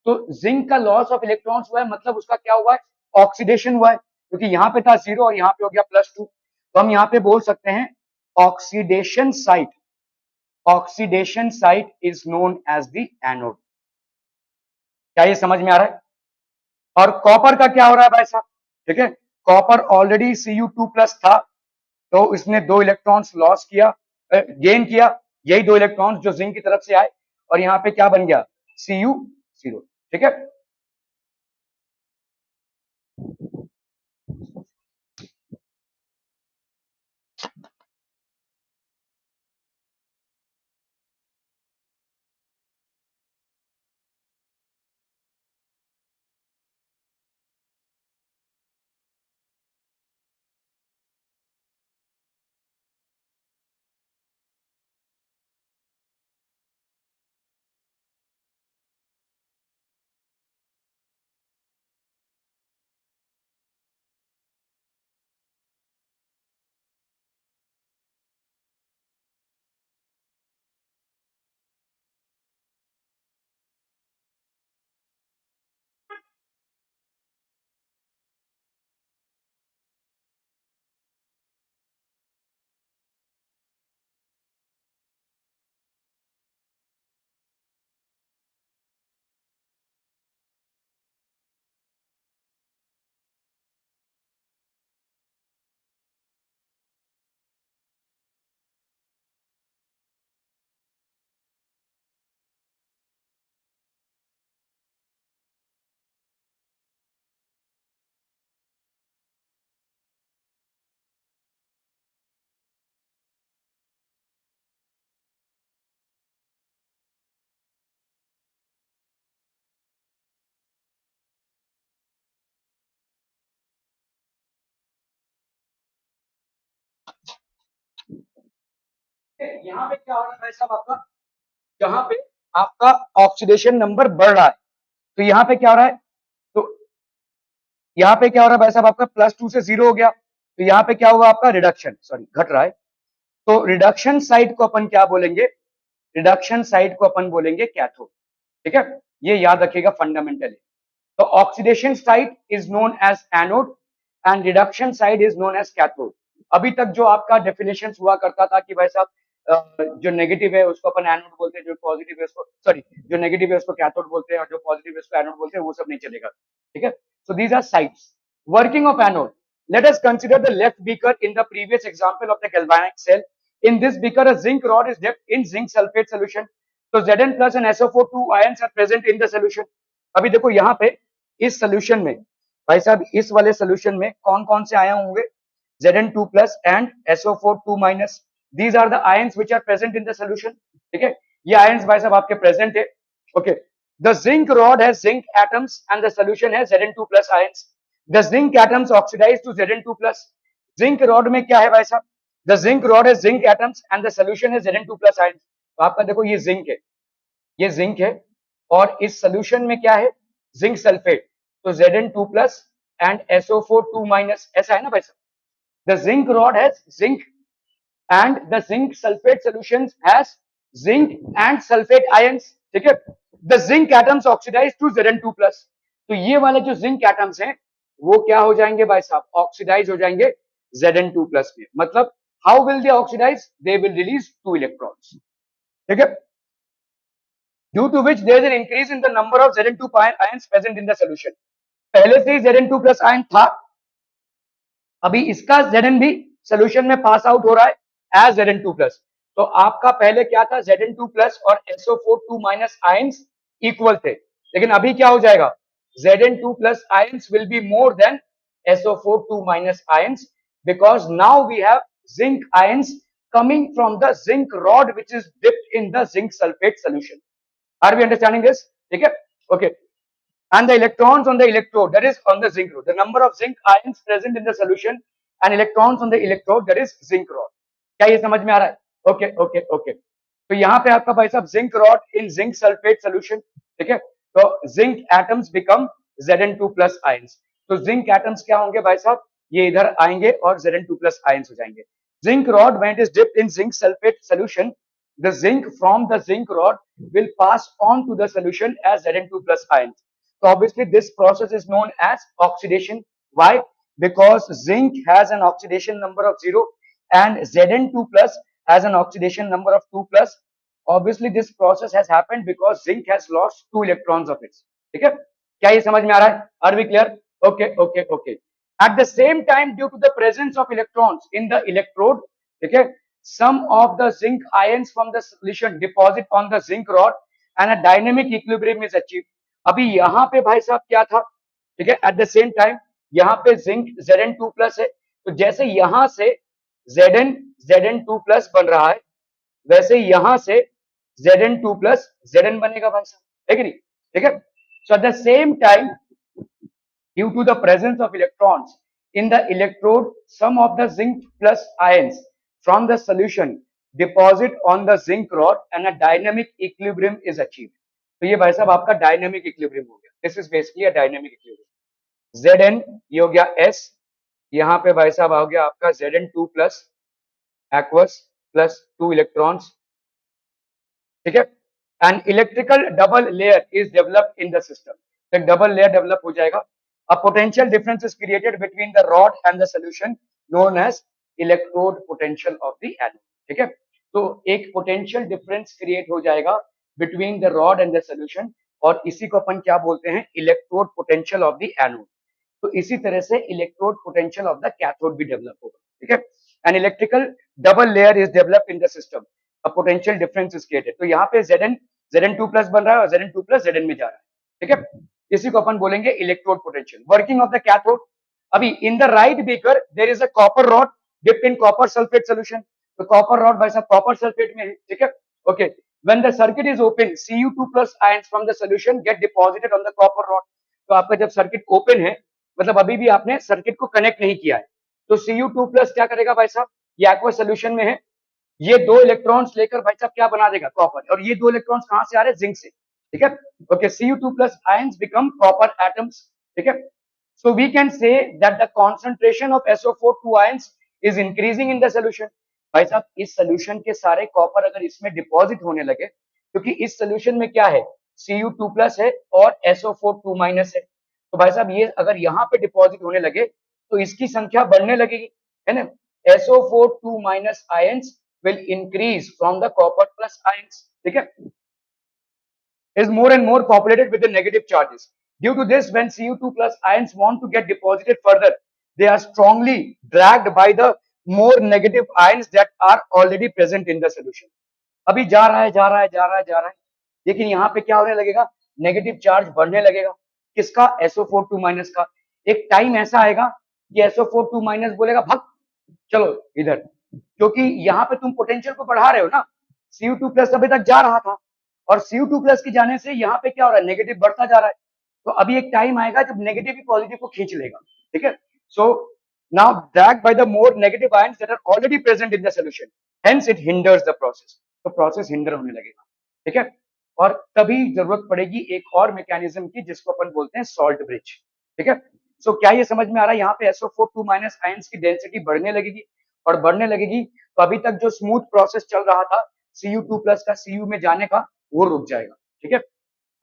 तो जिंक का लॉस ऑफ इलेक्ट्रॉन्स हुआ है, मतलब उसका क्या हुआ है, ऑक्सीडेशन हुआ है, क्योंकि यहाँ पे था 0 और यहाँ पे हो गया +2। तो हम यहाँ पे बोल सकते हैं oxidation site, oxidation site is known as the anode. क्या ये समझ में आ रहा है। और कॉपर का क्या हो रहा है भाई साहब, ठीक है। कॉपर ऑलरेडी Cu2 प्लस था, तो इसने 2 इलेक्ट्रॉन्स लॉस किया, गेन किया, यही 2 इलेक्ट्रॉन्स जो जिंक की तरफ से आए, और यहाँ पे क्या बन गया, Cu0, ठीक है। यहाँ पे क्या हो रहा है भाई साहब आपका, जहां पे आपका ऑक्सीडेशन नंबर बढ़ रहा है, तो यहाँ पे क्या हो रहा है, तो यहाँ पे क्या हो रहा है भाई साहब, आपका +2 से 0 हो गया, तो यहाँ पे क्या हुआ आपका, रिडक्शन, सॉरी घट रहा है। तो रिडक्शन साइड को अपन क्या बोलेंगे, रिडक्शन साइड को अपन बोलेंगे कैथोड, ठीक है। ये याद रखिएगा फंडामेंटली। तो oxidation side is known as anode and reduction side is known as cathode. अभी तक जो आपका डेफिनेशन हुआ करता था कि भाई साहब जो नेगेटिव है उसको अपन एनोड बोलते हैं, जो पॉजिटिव है उसको, सॉरी, जो नेगेटिव है उसको कैथोड बोलते हैं और जो पॉजिटिव है उसको एनोड बोलते हैं, वो सब नहीं चलेगा, ठीक है। So these are sides. Working of anode, let us consider the left beaker in the previous example of the galvanic cell. In this beaker, a zinc rod is dipped in zinc sulfate solution. So Zn plus and SO4 2 ions are present in the solution. अभी देखो यहाँ पे इस सोल्यूशन में भाई साहब, इस वाले सोल्यूशन में कौन कौन से आयन होंगे, Zn2 plus and SO4 2 minus. These are the ions which are present in the solution, ठीक है। ये ions भाई साहब आपके present है, okay. The zinc rod has zinc atoms and the solution has Zn2 plus ions. The zinc atoms oxidize to Zn2 plus. Zinc rod में क्या है भाई साहब, the zinc rod has zinc atoms and the solution is Zn2 plus ions. तो आपका देखो ये जिंक है, ये जिंक है, और इस सोल्यूशन में क्या है, जिंक सल्फेट, तो Zn2 plus and SO4 2 minus, ऐसा है ना भाई साहब। The zinc rod has zinc and the zinc sulfate solutions has zinc and sulfate ions, ठीक है। The zinc atoms oxidize to Zn2 plus. तो ये वाले जो जिंक एटम्स हैं वो क्या हो जाएंगे भाई साहब, ऑक्सीडाइज हो जाएंगे Zn2 प्लस में। मतलब how will they oxidise, they will release 2 electrons, ठीक है। Due to which there is an increase in the number of Zn2 ions present in the solution. पहले से ही Zn2 प्लस आयन था, अभी इसका Zn भी सोल्यूशन में पास आउट हो रहा है एज Zn2 प्लस। तो आपका पहले क्या था, Zn2 प्लस और SO4 2 माइनस आयंस इक्वल थे, लेकिन अभी क्या हो जाएगा, Zn2 plus ions will be more than SO4 2 minus ions, because now we have zinc ions coming from the zinc rod which is dipped in the zinc sulfate solution. Are we understanding this? Okay. Okay. And the electrons on the electrode, that is on the zinc rod, the number of zinc ions present in the solution and electrons on the electrode, that is zinc rod. क्या ये समझ में आ रहा है? Okay okay okay. तो यहाँ पे आपका भाई साहब जिंक रॉड इन जिंक सल्फेट सोल्यूशन, ठीक है. तो zinc atoms become Zn2 plus ions. तो जिंक एटम्स क्या होंगे भाई साहब, ये इधर आएंगे और Zn2 प्लस आयंस हो जाएंगे. Zinc rod when it is dipped in zinc sulphate solution, the zinc from the zinc rod will pass on to the solution as Zn2 plus ions. So obviously this process is known as oxidation. Why? Because zinc has an oxidation number of 0 and Zn2 plus has an oxidation number of 2 plus. Obviously this process has happened because zinc has lost 2 electrons of its. ठीक है, क्या ये समझ में आ रहा है? Are we clear? Okay, okay, okay. At the same time, due to the presence of electrons in the electrode, okay, some of the zinc ions from the solution deposit on the zinc rod and a dynamic equilibrium is achieved. अभी यहाँ पे भाई साहब क्या था, ठीक है, एट द सेम टाइम यहाँ पे जिंक Zn2 प्लस है, तो जैसे यहां से Zn2 प्लस बन रहा है, वैसे यहां से Zn2 प्लस Zn बनेगा भाई साहब, है कि नहीं? ठीक है. So at the same time, due to the presence of electrons in the electrode, some of the zinc plus ions from the solution deposit on the zinc rod and a dynamic equilibrium is achieved. तो ये भाई साहब आपका डायनेमिक इक्विलिब्रियम हो गया. This is basically a dynamic equilibrium. Zn ये हो गया S, यहाँ पे भाई साहब आ गया आपका Zn2 plus aqueous plus 2 electrons, ठीक है. And electrical double layer is developed in the system. एक डबल लेयर डेवलप हो जाएगा. A potential difference is created between the rod and the solution known as electrode potential of the anode. ठीक है, तो एक potential difference create हो जाएगा between the rod and the solution, और इसी को अपन क्या बोलते हैं, electrode potential of the anode. तो इसी तरह से electrode potential of the cathode भी डेवलप होगा. ठीक है, an electrical double layer is developed in the system. A potential difference is created. तो यहाँ पे Zn2 प्लस बन रहा है और Zn2 प्लस Zn में जा रहा है. ठीक है, इसी को अपन बोलेंगे electrode potential. Working of the cathode, अभी in the right beaker there is a copper rod dipped in copper sulphate solution. तो कॉपर रॉड भाई साहब कॉपर सल्फेट में है. ठीक है, okay. When the circuit is open, Cu2 plus ions from the solution get deposited on the copper rod. तो आपका जब सर्किट ओपन है, मतलब अभी भी आपने सर्किट को कनेक्ट नहीं किया है, तो Cu2 प्लस क्या करेगा भाई साहब, ये एक्वा सोल्यूशन में है, ये दो इलेक्ट्रॉन्स लेकर भाई साहब क्या बना देगा, कॉपर. और ये दो इलेक्ट्रॉन्स कहां से आ रहे हैं, जिंक से. ठीक है, okay. Cu2 plus ions become copper atoms. ठीक है, so we can say that the concentration of SO4 2 ions is increasing in the solution. भाई साहब इस सोल्यूशन के सारे कॉपर अगर इसमें डिपॉजिट होने लगे, क्योंकि इस सोल्यूशन में क्या है, Cu2 प्लस है और SO4 2 माइनस है, तो भाई साहब ये अगर यहाँ पे डिपॉजिट होने लगे तो इसकी संख्या बढ़ने लगेगी, है ना. SO4 2 minus ions will increase from the copper plus ions. ठीक है, is more and more populated with the negative charges. Due to this, when Cu2 plus ions want to get deposited further, they are strongly dragged by the more negative ions that are already present in the solution. अभी जा रहा है जा रहा है जा रहा है जा रहा है, लेकिन यहाँ पे क्या होने लगेगा, नेगेटिव चार्ज बढ़ने लगेगा. किसका, SO4 2 माइनस का. एक टाइम ऐसा आएगा कि SO4 2 माइनस बोलेगा भाग चलो इधर, क्योंकि यहाँ पे तुम पोटेंशियल को बढ़ा रहे हो ना. Cu2 प्लस अभी तक जा रहा था और Cu2 प्लस के जाने से यहाँ पे क्या हो रहा है, नेगेटिव बढ़ता जा रहा है. तो अभी एक टाइम आएगा जब नेगेटिव ही पॉजिटिव को खींच लेगा. ठीक है, so now dragged by the more negative ions that are already present in the solution, hence it hinders the process. तो प्रोसेस हिंडर होने लगेगा. ठीक है, और तभी जरूरत पड़ेगी एक और मैकेनिज्म की जिसको अपन बोलते हैं सॉल्ट ब्रिज. ठीक है, सो क्या ये समझ में आ रहा है, यहाँ पे SO4 2 माइनस आयंस की डेंसिटी बढ़ने लगेगी, और बढ़ने लगेगी तो अभी तक जो स्मूथ प्रोसेस चल रहा था Cu2 प्लस का Cu में जाने का, वो रुक जाएगा. ठीक है,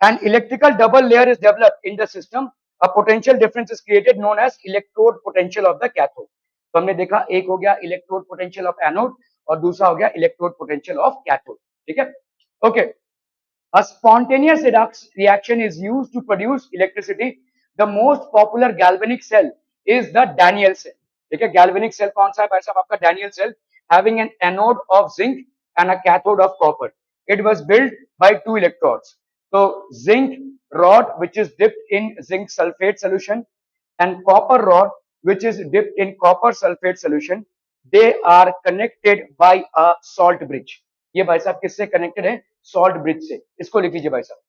and electrical double layer is developed in the system. A potential difference is created known as electrode potential of the cathode. तो हमने देखा एक हो गया इलेक्ट्रोड पोटेंशियल ऑफ एनोड और दूसरा हो गया इलेक्ट्रोड पोटेंशियल ऑफ कैथोड. ठीक है, okay. A spontaneous reaction is used to produce electricity. The most popular galvanic cell is the Daniell cell. ठीक है, galvanic cell कौन सा है भाई साहब, आपका Daniell cell, having an anode of zinc and a cathode of copper. It was built by two electrodes. तो zinc rod which is dipped in zinc sulphate solution and copper rod which is dipped in copper sulfate solution, they are connected by a salt bridge. ये भाई साहब किससे कनेक्टेड है? सॉल्ट ब्रिज से. इसको लिख लीजिए भाई साहब.